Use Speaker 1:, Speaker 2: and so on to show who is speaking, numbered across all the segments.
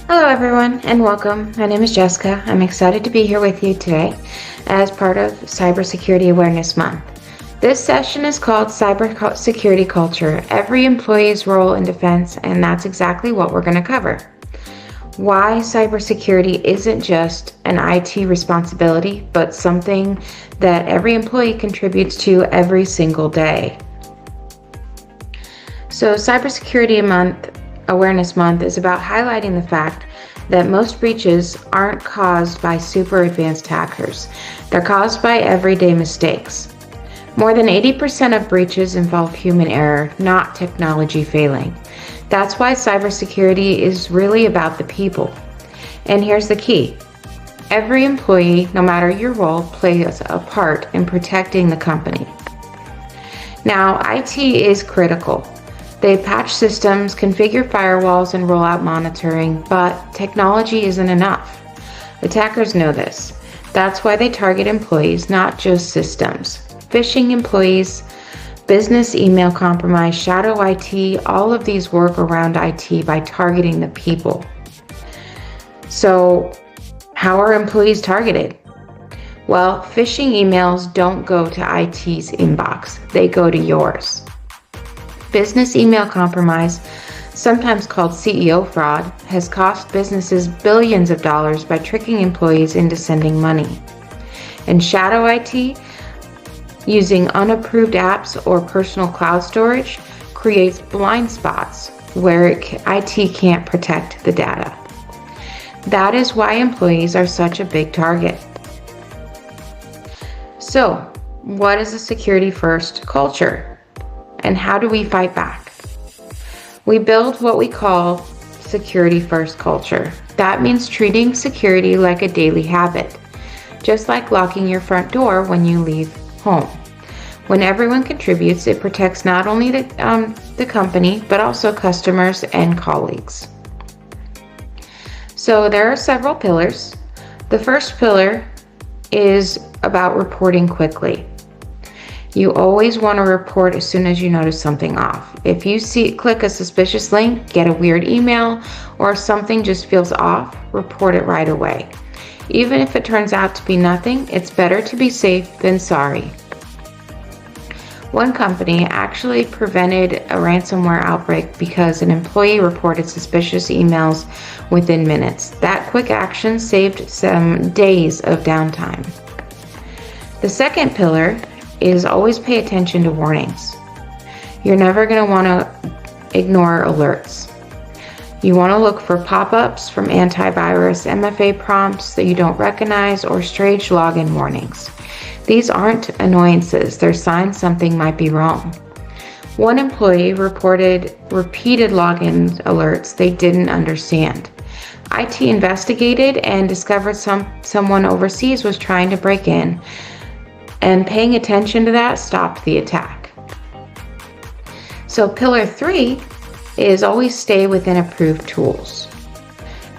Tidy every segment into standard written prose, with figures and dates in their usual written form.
Speaker 1: Hello, everyone, and welcome. My name is Jessica. I'm excited to be here with you today as part of Cybersecurity Awareness Month. This session is called Cybersecurity Culture, every employee's role in defense, and that's exactly what we're going to cover. Why cybersecurity isn't just an IT responsibility, but something that every employee contributes to every single day. So Cybersecurity Awareness Month is about highlighting the fact that most breaches aren't caused by super advanced hackers. They're caused by everyday mistakes. More than 80% of breaches involve human error, not technology failing. That's why cybersecurity is really about the people. And here's the key. Every employee, no matter your role, plays a part in protecting the company. Now, IT is critical. They patch systems, configure firewalls, and roll out monitoring, but technology isn't enough. Attackers know this. That's why they target employees, not just systems. Phishing employees, business email compromise, shadow IT, all of these work around IT by targeting the people. So, how are employees targeted? Well, phishing emails don't go to IT's inbox, they go to yours. Business email compromise, sometimes called CEO fraud, has cost businesses billions of dollars by tricking employees into sending money. And shadow IT, using unapproved apps or personal cloud storage, creates blind spots where IT can't protect the data. That is why employees are such a big target. So, what is a security-first culture? And how do we fight back? We build what we call security-first culture. That means treating security like a daily habit, just like locking your front door when you leave home. When everyone contributes, it protects not only the company, but also customers and colleagues. So there are several pillars. The first pillar is about reporting quickly. You always want to report as soon as you notice something off. If you click a suspicious link, get a weird email, or something just feels off, report it right away. Even if it turns out to be nothing, it's better to be safe than sorry. One company actually prevented a ransomware outbreak because an employee reported suspicious emails within minutes. That quick action saved some days of downtime. The second pillar is always pay attention to warnings. You're never going to want to ignore alerts. You want to look for pop-ups from antivirus, MFA prompts that you don't recognize, or strange login warnings. These aren't annoyances, they're signs something might be wrong. One employee reported repeated login alerts they didn't understand. IT investigated and discovered someone overseas was trying to break in, and paying attention to that stopped the attack. So pillar 3 is always stay within approved tools.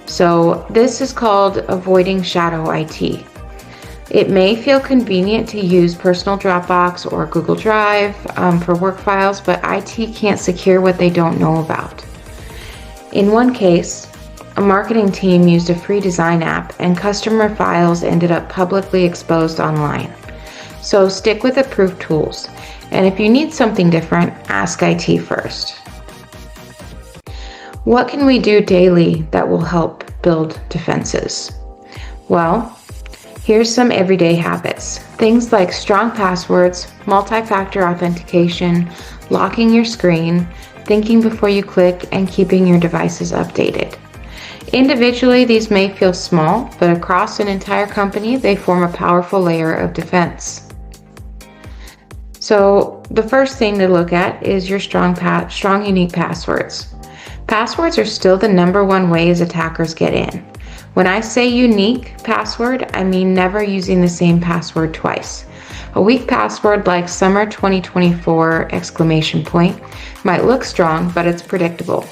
Speaker 1: So this is called avoiding shadow IT. It may feel convenient to use personal Dropbox or Google Drive for work files, but IT can't secure what they don't know about. In one case, a marketing team used a free design app and customer files ended up publicly exposed online. So stick with approved tools. And if you need something different, ask IT first. What can we do daily that will help build defenses? Well, here's some everyday habits. Things like strong passwords, multi-factor authentication, locking your screen, thinking before you click, and keeping your devices updated. Individually, these may feel small, but across an entire company, they form a powerful layer of defense. So the first thing to look at is your strong unique passwords. Passwords are still the #1 ways attackers get in. When I say unique password, I mean never using the same password twice. A weak password like summer 2024 ! Might look strong, but it's predictable.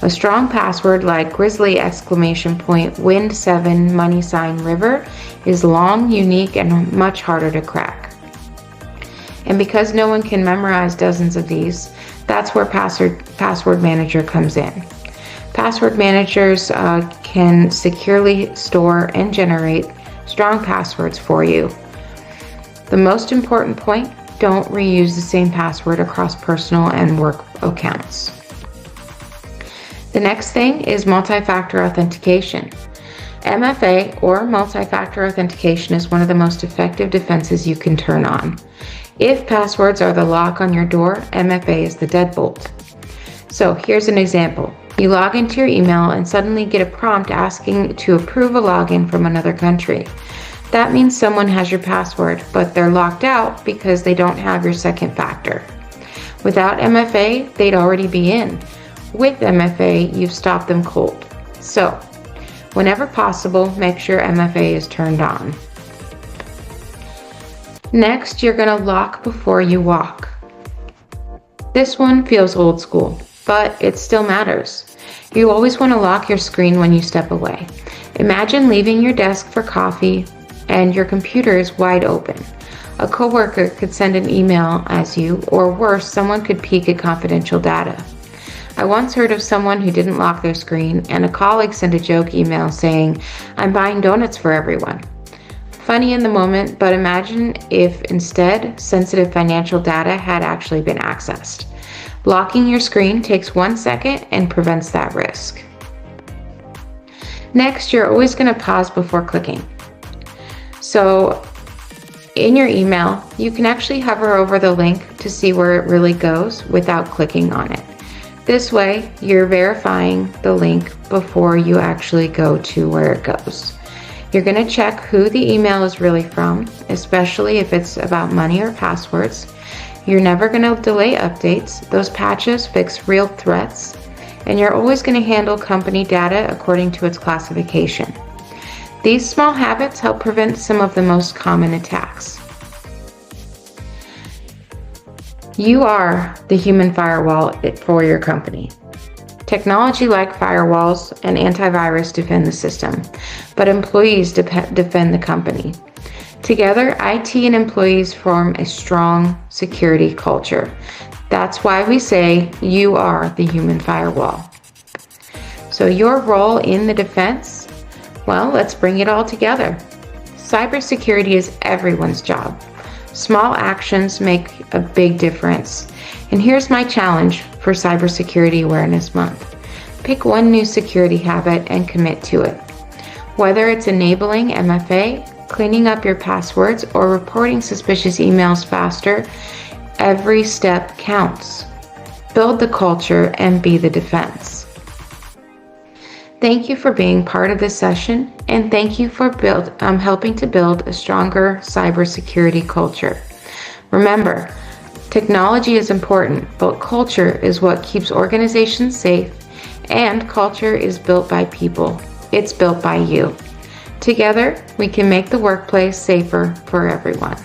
Speaker 1: A strong password like grizzly ! Wind 7 money sign river is long, unique, and much harder to crack. And because no one can memorize dozens of these, that's where Password Manager comes in. Password managers can securely store and generate strong passwords for you. The most important point, don't reuse the same password across personal and work accounts. The next thing is multi-factor authentication. MFA or multi-factor authentication is one of the most effective defenses you can turn on. If passwords are the lock on your door, MFA is the deadbolt. So here's an example. You log into your email and suddenly get a prompt asking to approve a login from another country. That means someone has your password, but they're locked out because they don't have your second factor. Without MFA, they'd already be in. With MFA, you've stopped them cold. So, whenever possible, make sure MFA is turned on. Next, you're going to lock before you walk. This one feels old school, but it still matters. You always want to lock your screen when you step away. Imagine leaving your desk for coffee and your computer is wide open. A coworker could send an email as you, or worse, someone could peek at confidential data. I once heard of someone who didn't lock their screen, and a colleague sent a joke email saying, "I'm buying donuts for everyone." Funny in the moment, but imagine if instead sensitive financial data had actually been accessed. Locking your screen takes 1 second and prevents that risk. Next, you're always going to pause before clicking. So in your email, you can actually hover over the link to see where it really goes without clicking on it. This way, you're verifying the link before you actually go to where it goes. You're going to check who the email is really from, especially if it's about money or passwords. You're never going to delay updates. Those patches fix real threats. And you're always going to handle company data according to its classification. These small habits help prevent some of the most common attacks. You are the human firewall for your company. Technology like firewalls and antivirus defend the system, but employees defend the company. Together, IT and employees form a strong security culture. That's why we say you are the human firewall. So your role in the defense? Well, let's bring it all together. Cybersecurity is everyone's job. Small actions make a big difference. And here's my challenge for Cybersecurity Awareness Month. Pick one new security habit and commit to it. Whether it's enabling MFA, cleaning up your passwords, or reporting suspicious emails faster, every step counts. Build the culture and be the defense. Thank you for being part of this session, and thank you for helping to build a stronger cybersecurity culture. Remember, technology is important, but culture is what keeps organizations safe, and culture is built by people. It's built by you. Together, we can make the workplace safer for everyone.